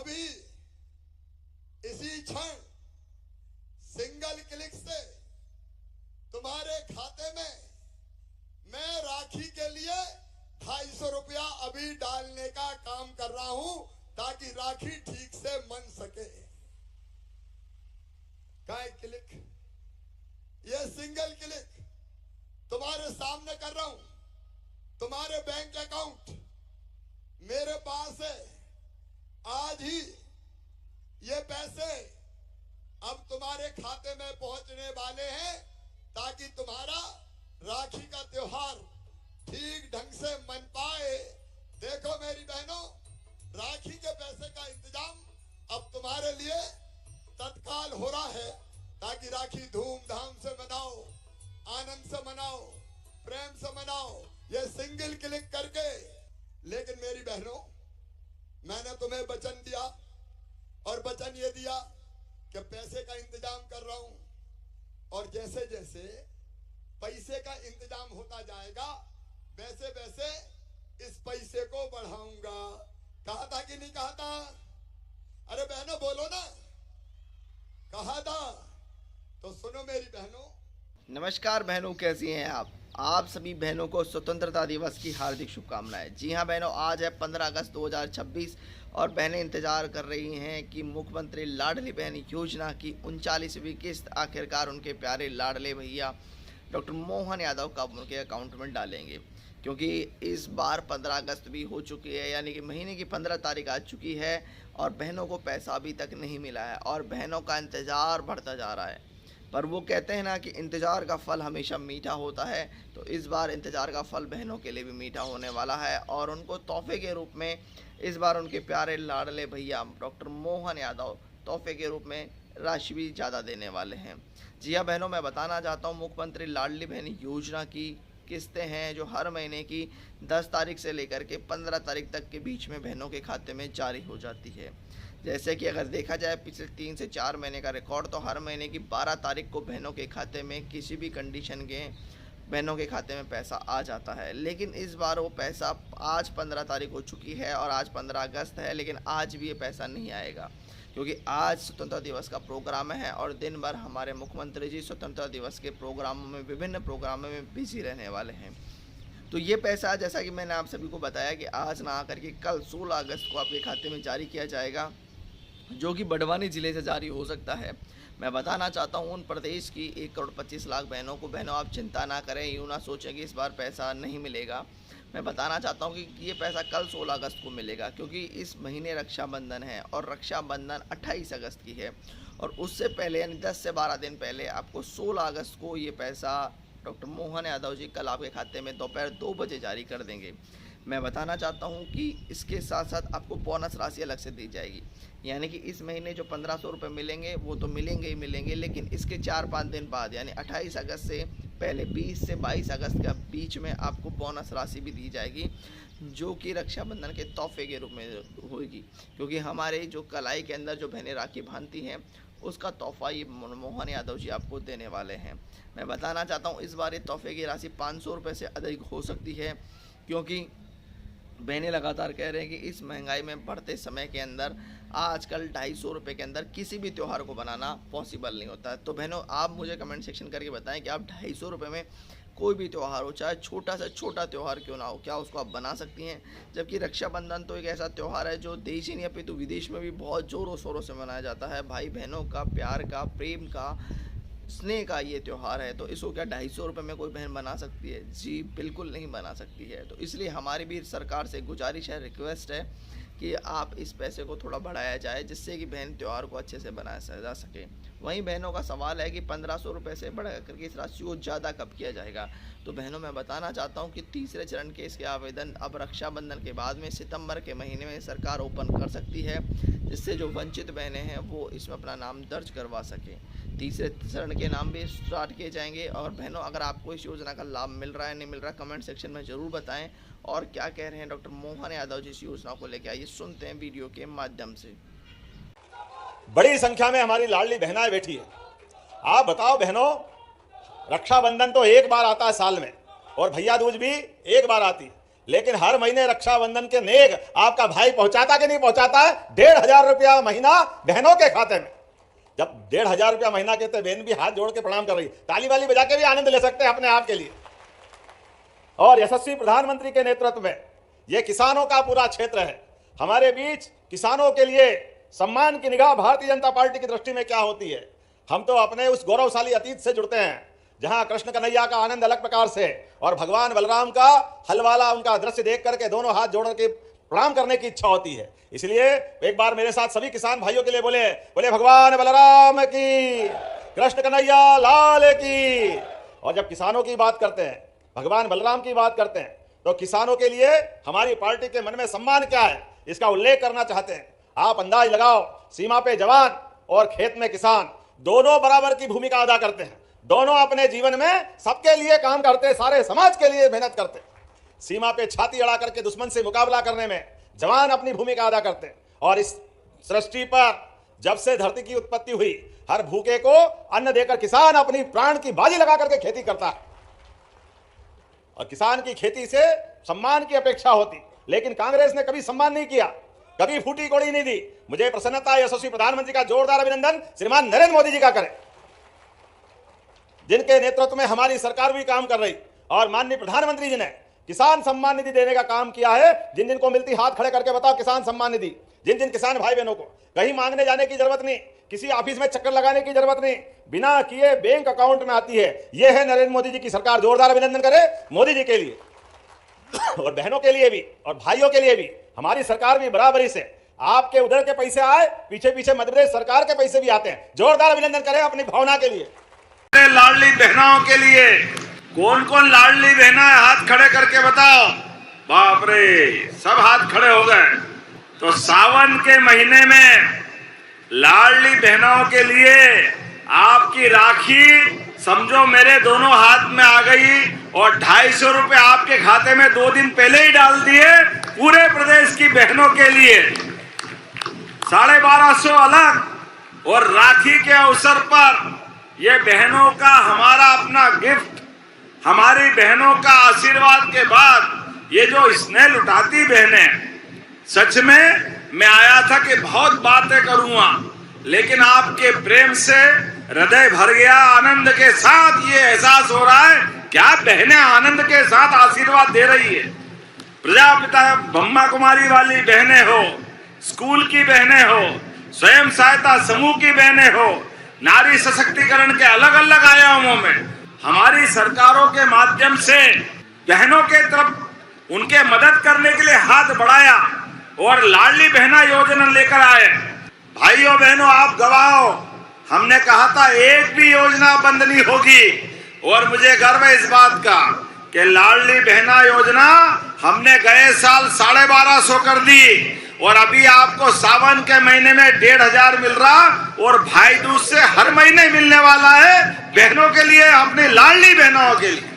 अभी इसी क्षण सिंगल क्लिक से तुम्हारे खाते में मैं राखी के लिए 250 रुपया अभी डालने का काम कर रहा हूं ताकि राखी ठीक से बन सके। काय क्लिक, ये सिंगल क्लिक तुम्हारे सामने कर रहा हूं। तुम्हारे बैंक अकाउंट मेरे पास है। आज ही ये पैसे अब तुम्हारे खाते में पहुंचने वाले हैं ताकि तुम्हारा राखी का त्योहार ठीक ढंग से मन पाए। देखो मेरी बहनों, राखी के पैसे का इंतजाम अब तुम्हारे लिए तत्काल हो रहा है ताकि राखी धूमधाम से मनाओ, आनंद से मनाओ, प्रेम से मनाओ, ये सिंगल क्लिक करके। लेकिन मेरी बहनों, मैंने तुम्हें वचन दिया और वचन ये दिया कि पैसे का इंतजाम कर रहा हूं और जैसे जैसे पैसे का इंतजाम होता जाएगा वैसे वैसे इस पैसे को बढ़ाऊंगा। कहा था कि नहीं कहा था? अरे बहनों बोलो ना, कहा था तो सुनो मेरी बहनों। नमस्कार बहनों, कैसी हैं आप सभी बहनों को स्वतंत्रता दिवस की हार्दिक शुभकामनाएं। जी हां बहनों, आज है 15 अगस्त 2026 और बहनें इंतजार कर रही हैं कि मुख्यमंत्री लाडली बहन योजना की 39वीं किस्त आखिरकार उनके प्यारे लाडले भैया डॉक्टर मोहन यादव कब उनके अकाउंट में डालेंगे, क्योंकि इस बार 15 अगस्त भी हो चुकी है, यानी कि महीने की 15 तारीख आ चुकी है और बहनों को पैसा अभी तक नहीं मिला है और बहनों का इंतज़ार बढ़ता जा रहा है। पर वो कहते हैं ना कि इंतज़ार का फल हमेशा मीठा होता है, तो इस बार इंतज़ार का फल बहनों के लिए भी मीठा होने वाला है और उनको तोहफे के रूप में इस बार उनके प्यारे लाडले भैया डॉक्टर मोहन यादव तोहफे के रूप में राशि भी ज़्यादा देने वाले हैं। जी हाँ बहनों, मैं बताना चाहता हूँ मुख्यमंत्री लाडली बहन योजना की किस्तें हैं जो हर महीने की 10 तारीख से लेकर के 15 तारीख तक के बीच में बहनों के खाते में जारी हो जाती है। जैसे कि अगर देखा जाए पिछले 3 से 4 महीने का रिकॉर्ड, तो हर महीने की 12 तारीख को बहनों के खाते में किसी भी कंडीशन के बहनों के खाते में पैसा आ जाता है। लेकिन इस बार वो पैसा आज 15 तारीख हो चुकी है और आज 15 अगस्त है, लेकिन आज भी ये पैसा नहीं आएगा क्योंकि आज स्वतंत्रता दिवस का प्रोग्राम है और दिन भर हमारे मुख्यमंत्री जी स्वतंत्रता दिवस के प्रोग्रामों में, विभिन्न प्रोग्रामों में बिजी रहने वाले हैं। तो ये पैसा, जैसा कि मैंने आप सभी को बताया कि आज ना आकर के कल 16 अगस्त को आपके खाते में जारी किया जाएगा, जो कि बड़वानी ज़िले से जारी हो सकता है। मैं बताना चाहता हूँ उन प्रदेश की 1 करोड़ 25 लाख बहनों को, बहनों आप चिंता ना करें, यूँ ना सोचें कि इस बार पैसा नहीं मिलेगा। मैं बताना चाहता हूँ कि ये पैसा कल 16 अगस्त को मिलेगा क्योंकि इस महीने रक्षाबंधन है और रक्षाबंधन 28 अगस्त की है और उससे पहले यानी 10 से 12 दिन पहले आपको 16 अगस्त को ये पैसा डॉक्टर मोहन यादव जी कल आपके खाते में दोपहर 2 बजे जारी कर देंगे। मैं बताना चाहता हूं कि इसके साथ साथ आपको बोनस राशि अलग से दी जाएगी, यानी कि इस महीने जो 1500 रुपये मिलेंगे वो तो मिलेंगे ही मिलेंगे, लेकिन इसके 4-5 दिन बाद यानी 28 अगस्त से पहले 20 से 22 अगस्त के बीच में आपको बोनस राशि भी दी जाएगी, जो कि रक्षाबंधन के तोहफे के रूप में होगी। क्योंकि हमारे जो कलाई के अंदर जो बहनें राखी बांधती हैं उसका तोहफा ये मोहन यादव जी आपको देने वाले हैं। मैं बताना चाहता हूँ इस बार ये तोहफे की राशि 500 रुपये से अधिक हो सकती है, क्योंकि बहनें लगातार कह रहे हैं कि इस महंगाई में बढ़ते समय के अंदर आजकल 250 रुपये के अंदर किसी भी त्यौहार को बनाना पॉसिबल नहीं होता है। तो बहनों आप मुझे कमेंट सेक्शन करके बताएं कि आप 250 रुपये में कोई भी त्यौहार हो, चाहे छोटा से छोटा त्यौहार क्यों ना हो, क्या उसको आप बना सकती हैं। जबकि रक्षाबंधन तो एक ऐसा त्यौहार है जो देश ही नहीं अपितु विदेश में भी बहुत ज़ोरों शोरों से मनाया जाता है। भाई बहनों का प्यार का, प्रेम का, स्नेह का ये त्यौहार है, तो इसको क्या 250 रुपये में कोई बहन बना सकती है? जी बिल्कुल नहीं बना सकती है। तो इसलिए हमारी भी सरकार से गुजारिश है, रिक्वेस्ट है कि आप इस पैसे को थोड़ा बढ़ाया जाए जिससे कि बहन त्यौहार को अच्छे से बनाया जा सके। वहीं बहनों का सवाल है कि 1500 रुपये से बढ़ा करके इस राशि को ज़्यादा कब किया जाएगा। तो बहनों मैं बताना चाहता हूं कि तीसरे चरण के इसके आवेदन अब रक्षाबंधन के बाद में सितंबर के महीने में सरकार ओपन कर सकती है, जिससे जो वंचित बहनें हैं वो इसमें अपना नाम दर्ज करवा सकें। तीसरे चरण के नाम भी स्टार्ट किए जाएंगे। और बहनों अगर आपको इस योजना का लाभ मिल रहा है नहीं मिल रहा, कमेंट सेक्शन में ज़रूर बताएं और क्या कह रहे हैं डॉक्टर मोहन यादव जी इस योजना को लेकर, आइए सुनते हैं वीडियो के माध्यम से। बड़ी संख्या में हमारी लाडली बहनाएं बैठी है। आप बताओ बहनों, रक्षाबंधन तो एक बार आता है साल में और भैया दूज भी एक बार आती है, लेकिन हर महीने रक्षाबंधन के नेक आपका भाई पहुंचाता कि नहीं पहुंचाता है? 1,500 रुपया महीना बहनों के खाते में। जब 1,500 रुपया महीना कहते, बहन भी हाथ जोड़ के प्रणाम कर रही, ताली वाली बजा के भी आनंद ले सकते हैं अपने आप के लिए। और यशस्वी प्रधानमंत्री के नेतृत्व में यह किसानों का पूरा क्षेत्र है। हमारे बीच किसानों के लिए सम्मान की निगाह भारतीय जनता पार्टी की दृष्टि में क्या होती है? हम तो अपने उस गौरवशाली अतीत से जुड़ते हैं जहां कृष्ण कन्हैया का आनंद अलग प्रकार से और भगवान बलराम का हलवाला उनका दृश्य देख करके दोनों हाथ जोड़ के प्रणाम करने की इच्छा होती है। इसलिए एक बार मेरे साथ सभी किसान भाइयों के लिए बोले भगवान बलराम की, कृष्ण कन्हैया लाल की। और जब किसानों की बात करते हैं, भगवान बलराम की बात करते हैं, तो किसानों के लिए हमारी पार्टी के मन में सम्मान क्या है, इसका उल्लेख करना चाहते हैं। आप अंदाज लगाओ, सीमा पे जवान और खेत में किसान दोनों बराबर की भूमिका अदा करते हैं। दोनों अपने जीवन में सबके लिए काम करते, सारे समाज के लिए मेहनत करते। सीमा पे छाती अड़ा करके दुश्मन से मुकाबला करने में जवान अपनी भूमिका अदा करते हैं। और इस सृष्टि पर जब से धरती की उत्पत्ति हुई, हर भूखे को अन्न देकर किसान अपनी प्राण की बाजी लगा करके खेती करता है। और किसान की खेती से सम्मान की अपेक्षा होती, लेकिन कांग्रेस ने कभी सम्मान नहीं किया, कभी फूटी कोड़ी नहीं दी। मुझे प्रसन्नता है यशस्वी प्रधानमंत्री का जोरदार अभिनंदन श्रीमान नरेंद्र मोदी जी का करें, जिनके नेतृत्व में हमारी सरकार भी काम कर रही। और माननीय प्रधानमंत्री जी ने किसान सम्मान निधि देने का काम किया है। जिन जिन को मिलती हाथ खड़े करके बताओ किसान सम्मान निधि। जिन जिन किसान भाई बहनों को कहीं मांगने जाने की जरूरत नहीं, किसी ऑफिस में चक्कर लगाने की जरूरत नहीं, बिना किए बैंक अकाउंट में आती है। यह है नरेंद्र मोदी जी की सरकार। जोरदार अभिनंदन करें मोदी जी के लिए। और बहनों के लिए भी और भाइयों के लिए भी हमारी सरकार भी बराबरी से, आपके उधर के पैसे आए, पीछे पीछे मध्य प्रदेश सरकार के पैसे भी आते हैं। जोरदार अभिनंदन करें अपनी भावना के लिए। लाडली बहनों के लिए कौन कौन लाडली बहना है, हाथ खड़े करके बताओ। बाप रे, सब हाथ खड़े हो गए। तो सावन के महीने में लाडली बहनों के लिए आपकी राखी समझो मेरे दोनों हाथ में आ गई और 250 रुपए आपके खाते में 2 दिन पहले ही डाल दिए। पूरे प्रदेश की बहनों के लिए 1250 अलग। और राखी के अवसर पर ये बहनों का हमारा अपना गिफ्ट, हमारी बहनों का आशीर्वाद के बाद ये जो स्नेह लुटाती बहनें, सच में मैं आया था कि बहुत बातें करूंगा, लेकिन आपके प्रेम से हृदय भर गया। आनंद के साथ ये एहसास हो रहा है क्या बहनें आनंद के साथ आशीर्वाद दे रही है। प्रजापिता ब्रह्मा कुमारी वाली बहनें हो, स्कूल की बहनें हो, स्वयं सहायता समूह की बहनें हो, नारी सशक्तिकरण के अलग अलग आयामों में हमारी सरकारों के माध्यम से बहनों के तरफ उनके मदद करने के लिए हाथ बढ़ाया और लाडली बहना योजना लेकर आए। भाइयों बहनों, आप गवाह हो, हमने कहा था एक भी योजना बंद नहीं होगी। और मुझे गर्व है इस बात का कि लाडली बहना योजना हमने गए साल 1250 कर दी और अभी आपको सावन के महीने में 1,500 मिल रहा और भाई दूज से हर महीने मिलने वाला है बहनों के लिए, अपनी लाडली बहनों के लिए।